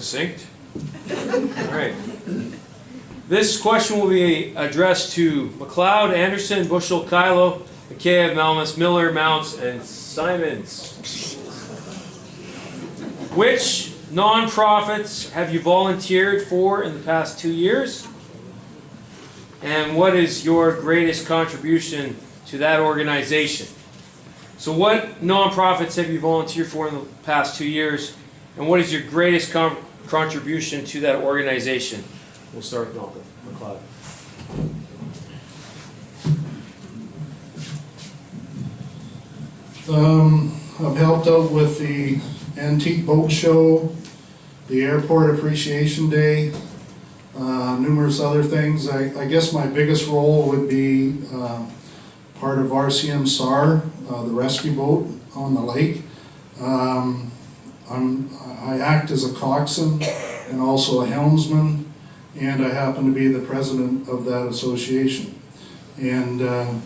succinct. All right. This question will be addressed to McLeod, Anderson, Bushel, Kylo, McKayev, Malmus, Miller, Mounts, and Simons. Which nonprofits have you volunteered for in the past 2 years? And what is your greatest contribution to that organization? So what nonprofits have you volunteered for in the past 2 years? And what is your greatest contribution to that organization? We'll start with Malcolm McLeod. I've helped out with the Antique Boat Show, the Airport Appreciation Day, numerous other things. I guess my biggest role would be part of RCM SAR, the rescue boat on the lake. I act as a coxswain and also a helmsman, and I happen to be the president of that association. And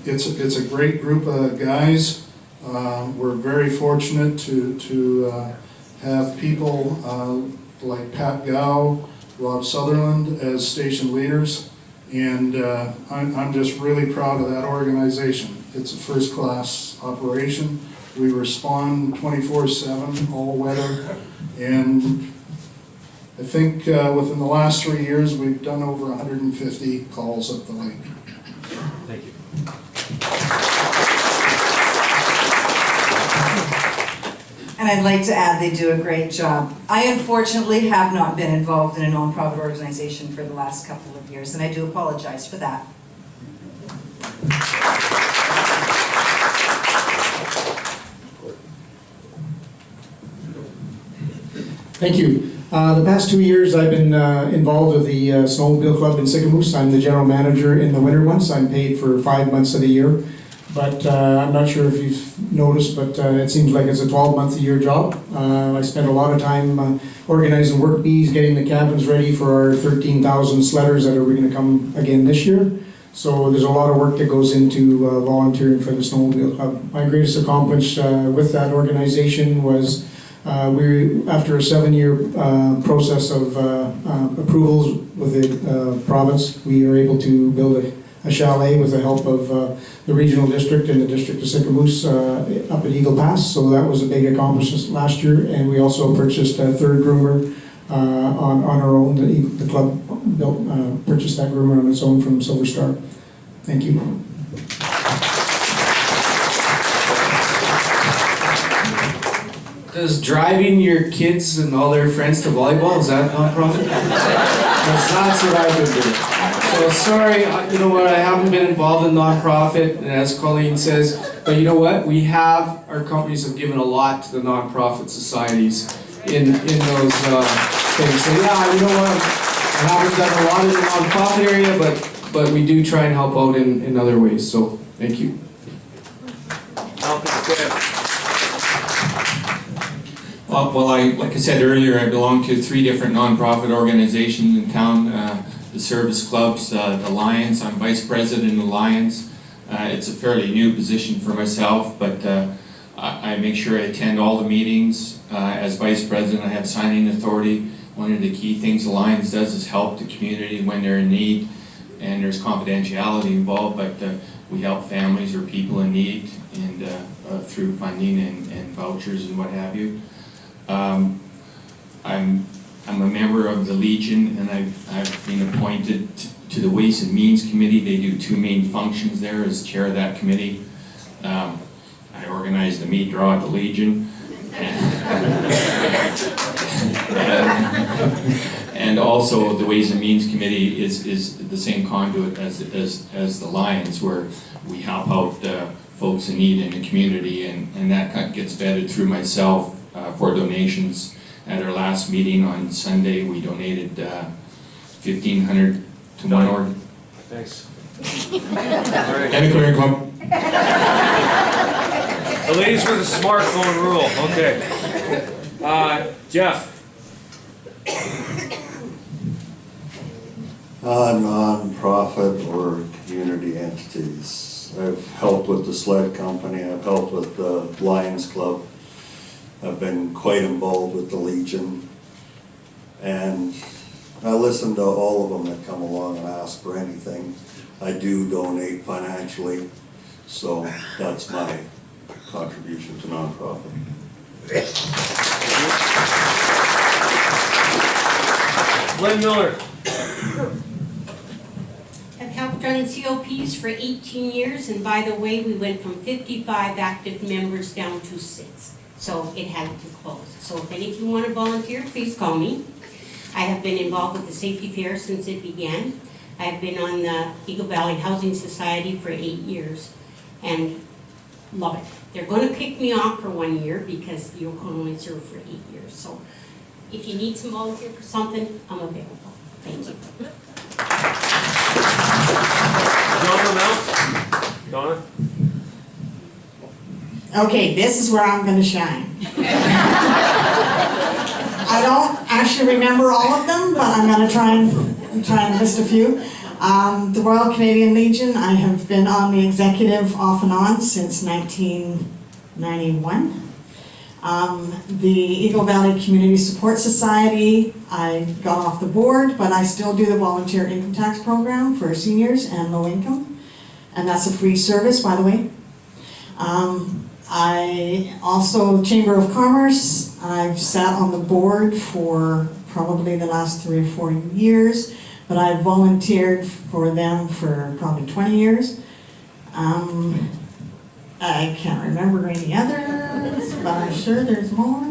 it's a great group of guys. We're very fortunate to have people like Pat Gow, Rob Sutherland as station leaders, and I'm just really proud of that organization. It's a first-class operation. We respond 24/7, all weather, and I think within the last 3 years we've done over 150 calls up the lake. Thank you. And I'd like to add they do a great job. I unfortunately have not been involved in a nonprofit organization for the last couple of years, and I do apologize for that. Thank you. The past 2 years I've been involved with the Snowmobile Club in Sicamous. I'm the general manager in the winter months. I'm paid for 5 months of the year. But I'm not sure if you've noticed, but it seems like it's a 12-month-a-year job. I spend a lot of time organizing work bees, getting the cabins ready for our 13,000 sledders that are going to come again this year. So there's a lot of work that goes into volunteering for the Snowmobile Club. My greatest accomplishment with that organization was after a 7-year process of approvals with the province, we were able to build a chalet with the help of the regional district and the district of Sicamous up at Eagle Pass. So that was a big accomplishment last year. And we also purchased a third groomer on our own. The club purchased that groomer on its own from Silver Star. Thank you. Does driving your kids and all their friends to volleyball, is that nonprofit? That's what I've been doing. So sorry, you know what, I haven't been involved in nonprofit, and as Colleen says, but you know what, our companies have given a lot to the nonprofit societies in those things. So yeah, you know what, I haven't done a lot in the nonprofit area, but we do try and help out in other ways, so thank you. Well, like I said earlier, I belong to 3 different nonprofit organizations in town. The service clubs, the Lions. I'm vice president of the Lions. It's a fairly new position for myself, but I make sure I attend all the meetings. As vice president, I have signing authority. One of the key things the Lions does is help the community when they're in need, and there's confidentiality involved, but we help families or people in need and through funding and vouchers and what have you. I'm a member of the Legion, and I've been appointed to the Ways and Means Committee. They do 2 main functions there as chair of that committee. I organize the meat draw at the Legion. And also the Ways and Means Committee is the same conduit as the Lions, where we help out folks in need in the community, and that gets vetted through myself for donations. At our last meeting on Sunday, we donated $1,500 to one org. Thanks. And the Clearing Club. The ladies with the smartphone rule. Okay. Jeff. Non-profit or community entities. I've helped with the sled company. I've helped with the Lions Club. I've been quite involved with the Legion. And I listen to all of them that come along and ask for anything. I do donate financially, so that's my contribution to nonprofit. Glenn Miller. I've helped run COPs for 18 years, and by the way, we went from 55 active members down to 6. So it had to close. So if any of you want to volunteer, please call me. I have been involved with the Safety Fair since it began. I have been on the Eagle Valley Housing Society for 8 years and love it. They're going to pick me off for 1 year because you can only serve for 8 years. So if you need some volunteer for something, I'm available. Thank you. Donna? Okay, this is where I'm gonna shine. I don't actually remember all of them, but I'm gonna try and list a few. The Royal Canadian Legion, I have been on the executive off and on since 1991. The Eagle Valley Community Support Society, I got off the board, but I still do the volunteer income tax program for seniors and low income. And that's a free service, by the way. I also, Chamber of Commerce, I've sat on the board for probably the last 3 or 4 years, but I've volunteered for them for probably 20 years. I can't remember any others, but I'm sure there's more.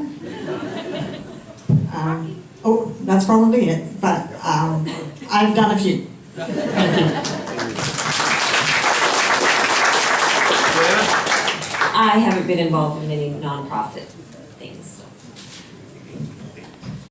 Oh, that's probably it, but I've done a few. Thank you. I haven't been involved in any nonprofit